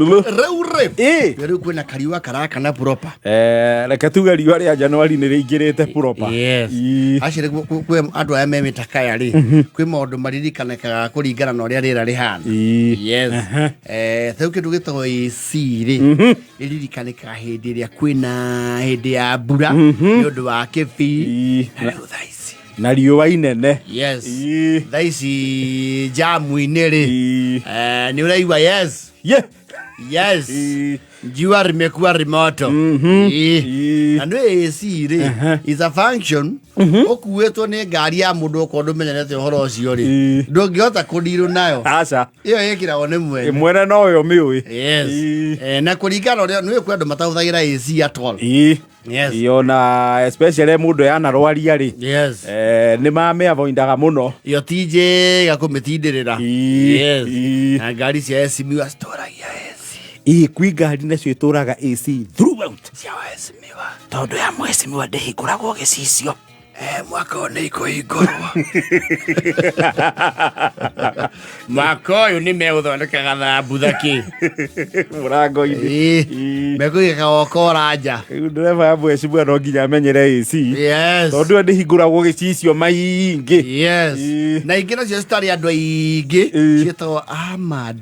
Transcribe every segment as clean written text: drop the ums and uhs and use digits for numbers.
Reure. Pero kwena kariwa karaka na proper. Reke tuge riwa ria Januari ni riingirite proper. Yes. Ashire kwe andu aya memetakaya ri. Kwi maundu maririkanaga kuringana na uria rira rihana. Yes. Thau kindu gitagwo AC ri. Iririkanaga hindi ria kwina hindi ya mbura ni undu wa kibi. Na riua inene. Yes. Thaici jamu-inĩ ri. Ni uraigua yes. Yeah. Yes. Jua rimekuwa remoto. Na no AC ri is a function okuwetwo ni ngari ya mundu okondu menyerete uhoro ucio ri. Ndungihota kundiru nayo. Aca. Iyo yekiragwo ni mwene. Mwene no yo miui. Yes. Na kuringana uria ni kwendu matahuthagira AC at all. Yes. Iyo na especially mundu yana rwaria ri. Yes. Ni mame avoindaga muno. Iyo TJ gakumitindirira. Yes. Na ngari cia AC miwa storagia AC. Kwi ngari nacio ituraga AC throughout. Cia wesimiwa. Tondu ya mwesimiwa ndihinguragwo gicicio. Mwaka one ikuhingurwo. Mwaka uyu ni meguthondekaga thambu thaki. Murango-ini. Mekuiga okora nja. Ndereva ya mwesimiwa no nginya amenyere AC. Yes. Tondu ndihinguragwo gicicio maingi. Yes. Na ingi nacio citari andu aingi cietagwo Ahmad.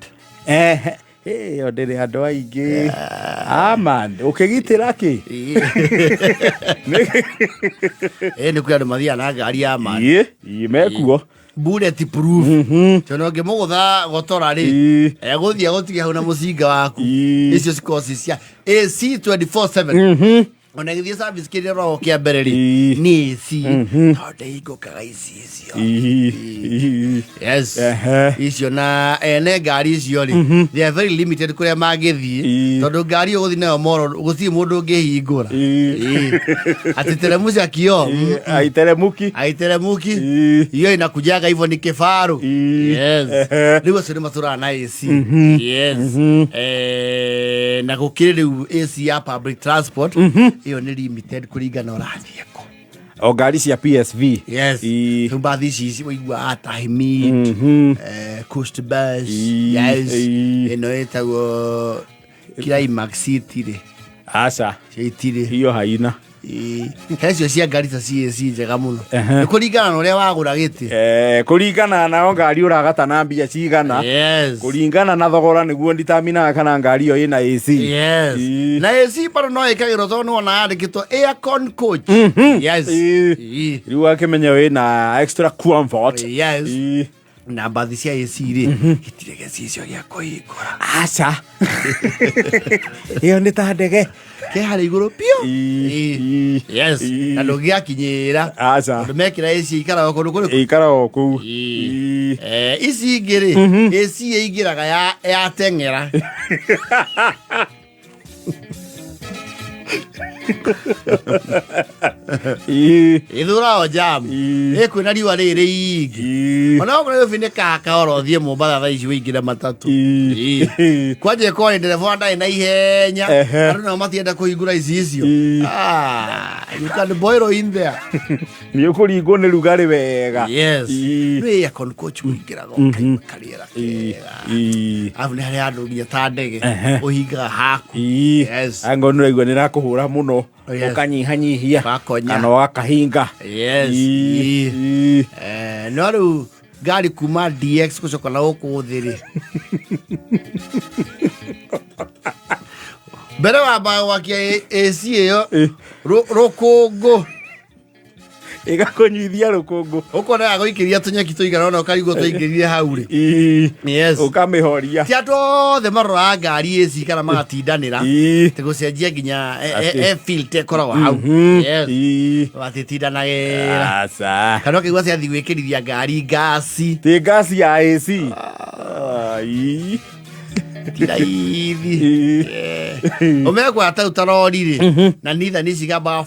Yo ndiri andu aingi. Man, ukigitira ki? Ni kwi andu mathia na ngari ya man. Mekuo. Bulletproof. Tono ngimugutha gotora ri. Guthia gutige hau na mucinga waku. Icio cikoci cia AC 24/7. Ona githie service kiri ro kia mbere ri ni AC. Tonde igukaga icio. Yes. Icio na ene ngari icio ri. They are very limited kuria magithie. Tondu ngari uguthi nayo moro guthi mundu ngihingura. Atiteremusha kio. Aiteremuki. Iyo inakujaga hivyo ni kifaru. Yes. Rigo siri matura na AC. Yes. Na gukiri AC ya public transport. Iyo ni limited kuringana urathieko. O ngari cia PSV. Yes. Tumbathi ici wigua atahimi. Coast bus. Yes. Ino etagwo Climax City ri. Aca. City hiyo haina. Hecio cia ngari ta CAC njega muno. Kuringana na uria wagura giti. Kuringana na ngari uragata na mbia cigana. Yes. Kuringana na thogora niguo nditamina kana ngari iyo ina AC. Yes. Na AC paro no ikagiro to no na andikitwo Aircon coach. Yes. Riu akimenya wina extra comfort. Yes. Na baadhi cia AC ri gitirege cicio gia kuhingura. Aca. Iyo ni ta ndege ke hari iguru pio. Yes. Na ndogia kinyira. Aca. Ndumekira AC ikara okundu kuri. Ikara oku. Isi igiri AC igiraga ya tengera. Ithura o jam. Kwina riwa riri ingi. Ona okore bine kaka orothie Mombasa tha ici wingira matatu. Kwaje ko ndereva ndai na ihenya. Andu no matienda kuhingura icio. You can boil in there. Ni ukuringo ni rugari wega. Yes. Ni ya kon coach wingira go kariera. Afune hari andu nginya ta ndege uhinga haku. Yes. Ango no igwe ni rakuhura muno. Ukanyihanyihia kana wakahinga. Yes. No ru ngari kuma DX kucoka na ukuthiri. Mbere wa wakia AC iyo rukungu igakonyithia rukungu ukona agoikiria tunyaki tuigana na ukarigo tuingirire hau ri. Yes. Ukamihoria ti atothe marora ngari AC kana magatindanira tigucenjia nginya filter koragwo hau. Yes. Watitindanagira. Aca. Kana kigwa cia thi gwikirithia ngari gasi. Ti gasi ya AC. Tiraithi. Omekwa ata utarori ri na nitha ni cigamba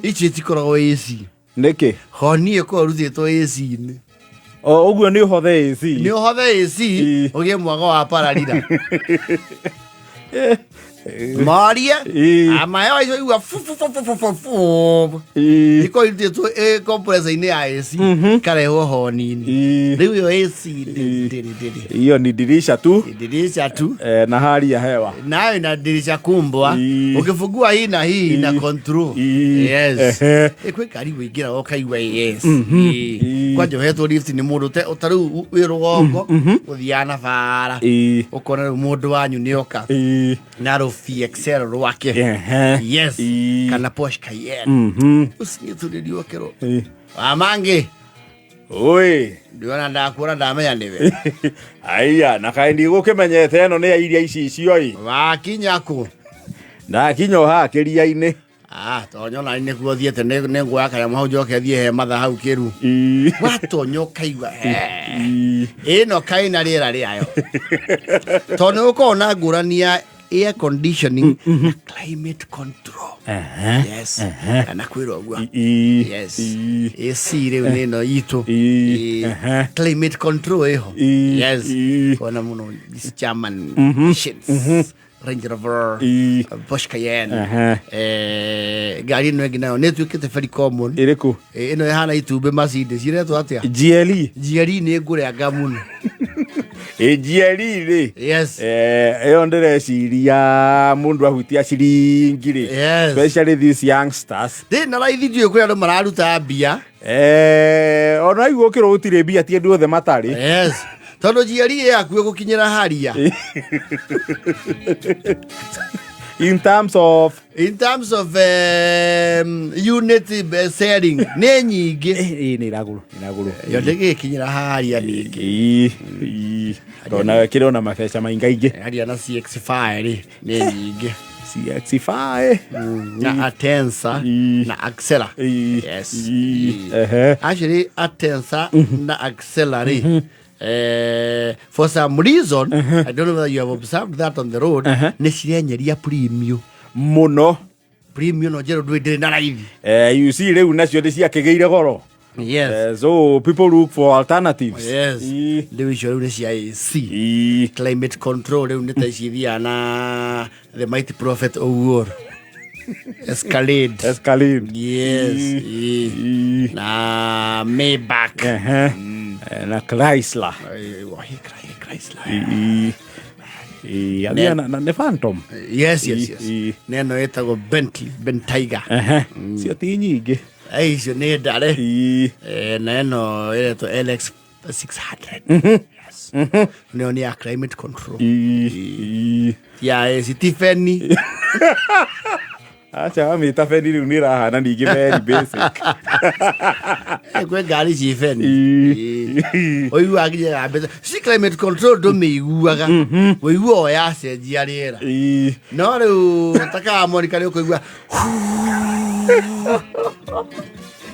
ichi tikoragwo AC. Niki Honie ko rutitwo AC ni. Uguo ni uhothe AC. Ni uhothe AC ugie mwago wa pararira. Maria amayo iso iwa fu iko ito compressor ine AC kare ho nini riu yo AC hiyo ni dirisha tu na hali ya hewa nayo ina dirisha kumbwa ukifungua hii na hii ina control yes ikwe kari wigira okaiwa yes kwa jo heto lift ni mundu te utaru wirugongo uthiana bara ukona mundu wanyu ni oka na rofi excel rwake yes kana Porsche Cayenne usinituliwa kero amange oi ndiona ndakura ndamenya niwe aya nakaindi gukimenyete eno ni iria ici icio i wakinyako ndakinyo ha kiria-ini tonyona ni kuo thiete ne ngwa kaya mahau njoke thie he matha hau kiru watonyo kaigwa ino kaina riera riayo tono uko na ngurania air conditioning na climate control yes ana kwiro gwa yes AC reu nino itu climate control eho yes kona muno this German machines Range Rover Porsche Cayenne gari no egina ne tukite very common iriku ino hana itube Mercedes ireto atia GLE ni ngure aga muno GLE ri yes eyo ndireciria mundu ahutia ciringiri especially these youngsters na raithi dio kuri andu mararuta bia ona igu ukiro utire bia ti andu othe matari yes tondo GLE yaku gukinyira haria in terms of unit selling ne nyingi ni iraguru yote gikinyira haria ningi ona kirona mafecha maingaingi haria na CX5 ri ne nyingi CX5 na Atenza na Axela yes actually Atenza na Axela ri for some reason I don't know whether you have observed that on the road nicirenyeria premium muno premium no jero ndwe na raithi you see reu nacio ndi ciakigeire goro yes so people look for alternatives yes reu cio reu cia AC climate control reu nĩ ta icithia na the mighty prophet Ogur Escalade yes na Maybach na Chrysler na ne Phantom yes neno etago Bentley Bentayga sio ti nyingi aicio ne ndare neno eto LX 600 yes neo ni climate control ya Stephen acha amita fendi riu nirahana ningi very basic kwe gari Stephen oyu agije abeza si climate control do meiguaga oyu ya cenjia riera no riu taka Monica ri kuigua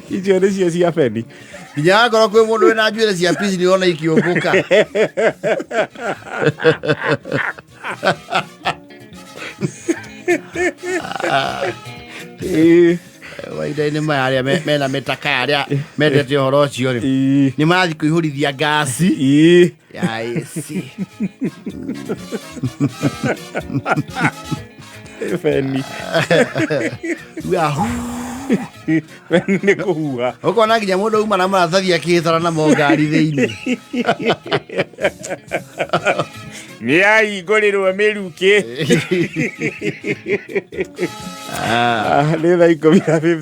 icio ni cio cia fendi ya ngoro kwe mundu na njuire cia pisi ni ona ikiumbuka waida-inĩ maya arĩa mena mĩtaka arĩa mendete ũhoro ũcio rĩ nĩ marathiĩ kũihũrithia ngasi ya AC Feni nĩ kũhuha ũkona nginya mũndũ uma na maratathi akĩhĩtara namo ngari thĩinĩ nĩ ahingũrĩrwo mĩrukĩ nĩ thaa 10:50